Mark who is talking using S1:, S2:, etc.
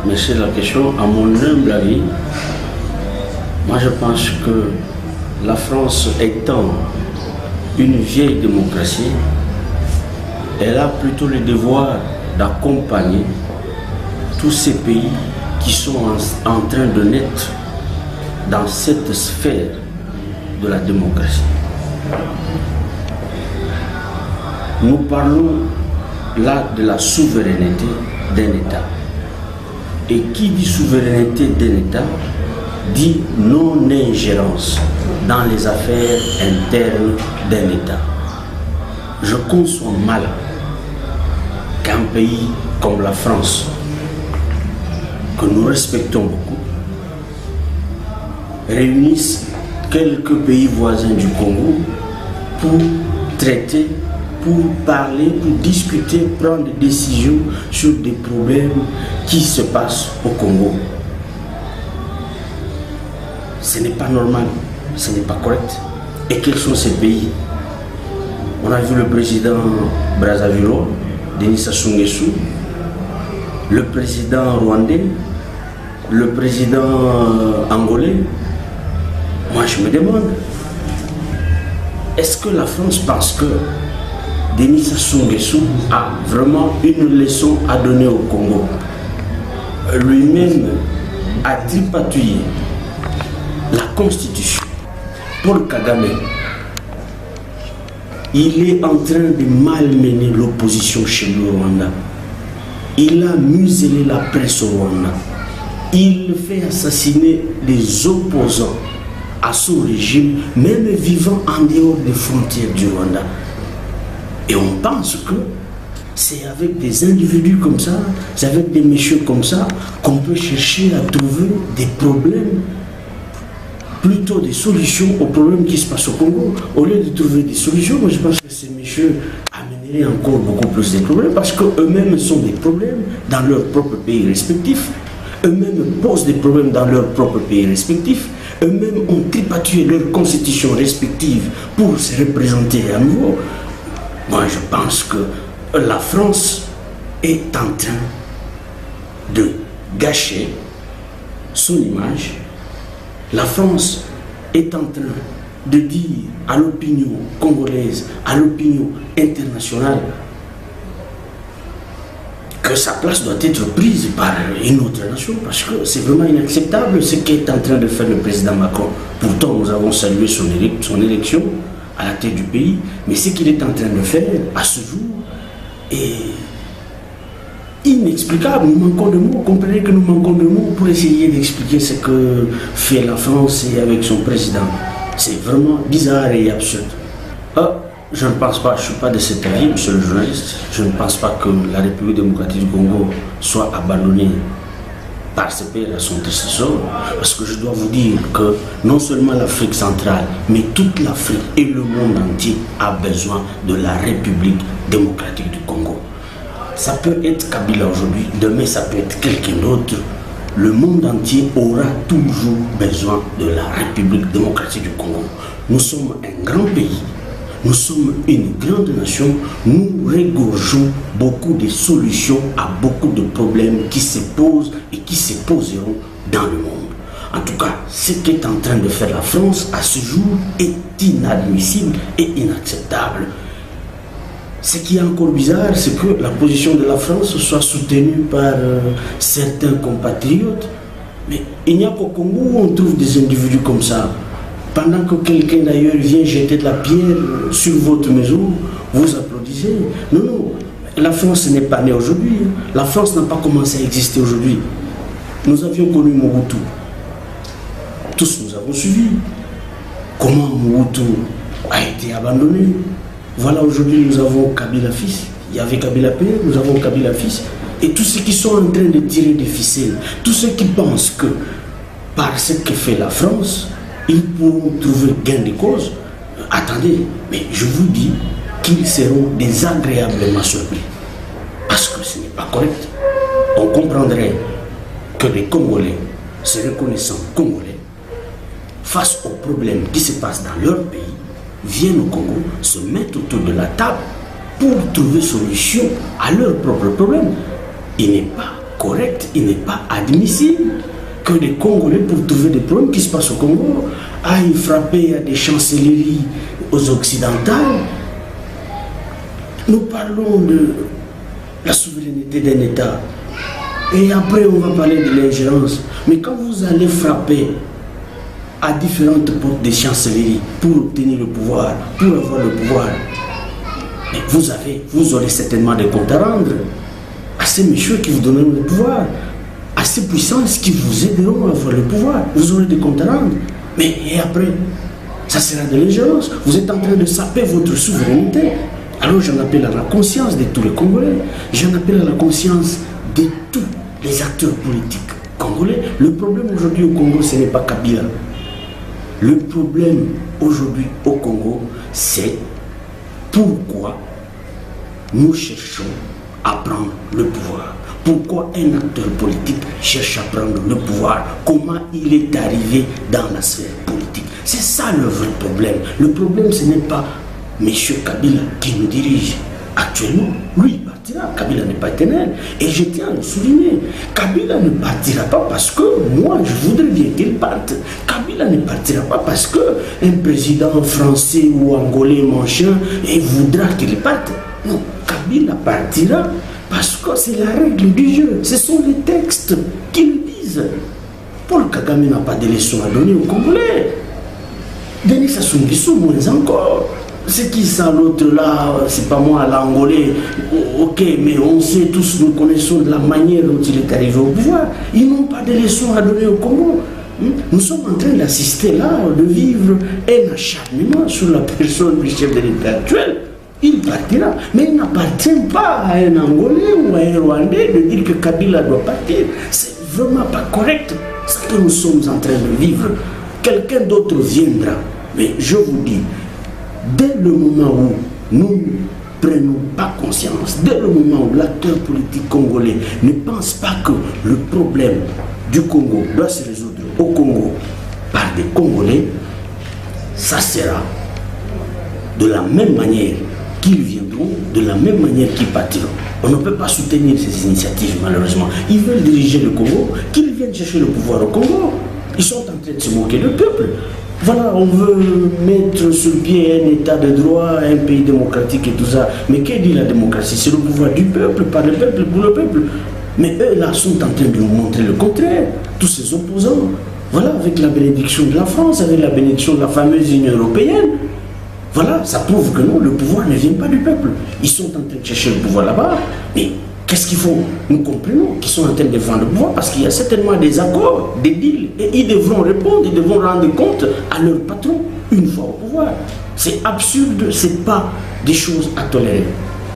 S1: Mais c'est la question, à mon humble avis, moi je pense que la France étant une vieille démocratie, elle a plutôt le devoir d'accompagner tous ces pays qui sont en train de naître dans cette sphère de la démocratie. Nous parlons là de la souveraineté d'un État. Et qui dit souveraineté d'un État dit non-ingérence dans les affaires internes d'un État. Je conçois mal qu'un pays comme la France, que nous respectons beaucoup, réunisse quelques pays voisins du Congo pour traiter, pour parler, pour discuter, prendre des décisions sur des problèmes qui se passent au Congo. Ce n'est pas normal, ce n'est pas correct. Et quels sont ces pays? On a vu le président Brazzaville, Denis Sassou Nguesso, le président rwandais, le président angolais. Moi je me demande, est-ce que la France pense que Denis Sassou Nguesso a vraiment une leçon à donner au Congo? Lui-même a tripatouillé la Constitution. Paul Kagame, il est en train de malmener l'opposition chez le Rwanda. Il a muselé la presse au Rwanda. Il fait assassiner les opposants à son régime, même vivant en dehors des frontières du Rwanda. Et on pense que c'est avec des individus comme ça, c'est avec des messieurs comme ça qu'on peut chercher à trouver des problèmes, plutôt des solutions aux problèmes qui se passent au Congo. Au lieu de trouver des solutions, moi je pense que ces messieurs amèneraient encore beaucoup plus de problèmes parce qu'eux-mêmes sont des problèmes dans leur propre pays respectif. Eux-mêmes posent des problèmes dans leur propre pays respectif. Eux-mêmes ont tripatouillé leurs constitutions respectives pour se représenter à nouveau. Moi, je pense que la France est en train de gâcher son image. La France est en train de dire à l'opinion congolaise, à l'opinion internationale, que sa place doit être prise par une autre nation, parce que c'est vraiment inacceptable ce qu'est en train de faire le président Macron. Pourtant, nous avons salué son élection à la tête du pays, mais ce qu'il est en train de faire à ce jour est inexplicable. Nous manquons de mots. Comprenez que nous manquons de mots pour essayer d'expliquer ce que fait la France et avec son président. C'est vraiment bizarre et absurde. Je ne pense pas, je ne suis pas de cet avis, monsieur le journaliste. Je ne pense pas que la République démocratique du Congo soit abandonnée par ses pairs à son trésor, parce que je dois vous dire que non seulement l'Afrique centrale, mais toute l'Afrique et le monde entier a besoin de la République démocratique du Congo. Ça peut être Kabila aujourd'hui, demain ça peut être quelqu'un d'autre. Le monde entier aura toujours besoin de la République démocratique du Congo. Nous sommes un grand pays. Nous sommes une grande nation, nous regorgeons beaucoup de solutions à beaucoup de problèmes qui se posent et qui se poseront dans le monde. En tout cas, ce qu'est en train de faire la France à ce jour est inadmissible et inacceptable. Ce qui est encore bizarre, c'est que la position de la France soit soutenue par certains compatriotes. Mais il n'y a qu'au Congo où on trouve des individus comme ça. Pendant que quelqu'un d'ailleurs vient jeter de la pierre sur votre maison, vous applaudissez. Non, non, la France n'est pas née aujourd'hui. La France n'a pas commencé à exister aujourd'hui. Nous avions connu Mobutu. Tous nous avons suivi. Comment Mobutu a été abandonné. Voilà, aujourd'hui nous avons Kabila fils. Il y avait Kabila père, nous avons Kabila fils. Et tous ceux qui sont en train de tirer des ficelles, tous ceux qui pensent que par ce que fait la France, ils pourront trouver gain de cause. Attendez, mais je vous dis qu'ils seront désagréablement surpris. Parce que ce n'est pas correct. On comprendrait que les Congolais, se reconnaissant Congolais, face aux problèmes qui se passent dans leur pays, viennent au Congo, se mettent autour de la table pour trouver solution à leurs propres problèmes. il n'est pas correct, il n'est pas admissible que les Congolais, pour trouver des problèmes qui se passent au Congo, aillent frapper à des chancelleries aux occidentales. Nous parlons de la souveraineté d'un État. Et après, on va parler de l'ingérence. Mais quand vous allez frapper à différentes portes des chancelleries pour obtenir le pouvoir, pour avoir le pouvoir, vous aurez certainement des comptes à rendre à ces messieurs qui vous donneront le pouvoir, à ces puissances qui vous aideront à avoir le pouvoir. Vous aurez des comptes à rendre. Mais et après, ça sera de l'ingérence. Vous êtes en train de saper votre souveraineté. Alors j'en appelle à la conscience de tous les Congolais. J'en appelle à la conscience de tous les acteurs politiques congolais. Le problème aujourd'hui au Congo, ce n'est pas Kabila. Le problème aujourd'hui au Congo, c'est pourquoi nous cherchons à prendre le pouvoir. Pourquoi un acteur politique cherche à prendre le pouvoir? Comment il est arrivé dans la sphère politique? C'est ça le vrai problème. Le problème, ce n'est pas M. Kabila qui nous dirige actuellement. Lui, il partira. Kabila n'est pas éternel. Et je tiens à le souligner. Kabila ne partira pas parce que moi, je voudrais bien qu'il parte. Kabila ne partira pas parce qu'un président français ou angolais, machin, voudra qu'il parte. Non, Kabila partira parce que c'est la règle du jeu. Ce sont les textes qui le disent. Paul Kagame n'a pas de leçons à donner aux Congolais. Denis Sassou Nguesso, moins encore. C'est qui ça, l'autre là? C'est pas moi, l'Angolais. Ok, mais on sait tous, nous connaissons de la manière dont il est arrivé au pouvoir. Ils n'ont pas de leçons à donner au Congo. Nous sommes en train d'assister là, de vivre un acharnement sur la personne du chef de l'État actuel. Il partira, mais il n'appartient pas à un Angolais ou à un Rwandais de dire que Kabila doit partir. C'est vraiment pas correct ce que nous sommes en train de vivre. Quelqu'un d'autre viendra, mais je vous dis, dès le moment où nous ne prenons pas conscience, dès le moment où l'acteur politique congolais ne pense pas que le problème du Congo doit se résoudre au Congo par des Congolais, ça sera de la même manière qu'ils viendront, de la même manière qu'ils partiront. On ne peut pas soutenir ces initiatives, malheureusement. Ils veulent diriger le Congo, qu'ils viennent chercher le pouvoir au Congo. Ils sont en train de se moquer du peuple. Voilà, on veut mettre sur pied un état de droit, un pays démocratique et tout ça. Mais qu'est-ce dit la démocratie? C'est le pouvoir du peuple, par le peuple, pour le peuple. Mais eux, là, sont en train de nous montrer le contraire. Tous ces opposants. Voilà, avec la bénédiction de la France, avec la bénédiction de la fameuse Union européenne. Voilà, ça prouve que non, le pouvoir ne vient pas du peuple. Ils sont en train de chercher le pouvoir là-bas. Mais qu'est-ce qu'il faut? Nous comprenons qu'ils sont en train de vendre le pouvoir parce qu'il y a certainement des accords, des deals. Et ils devront répondre, ils devront rendre compte à leur patron une fois au pouvoir. C'est absurde, ce n'est pas des choses à tolérer.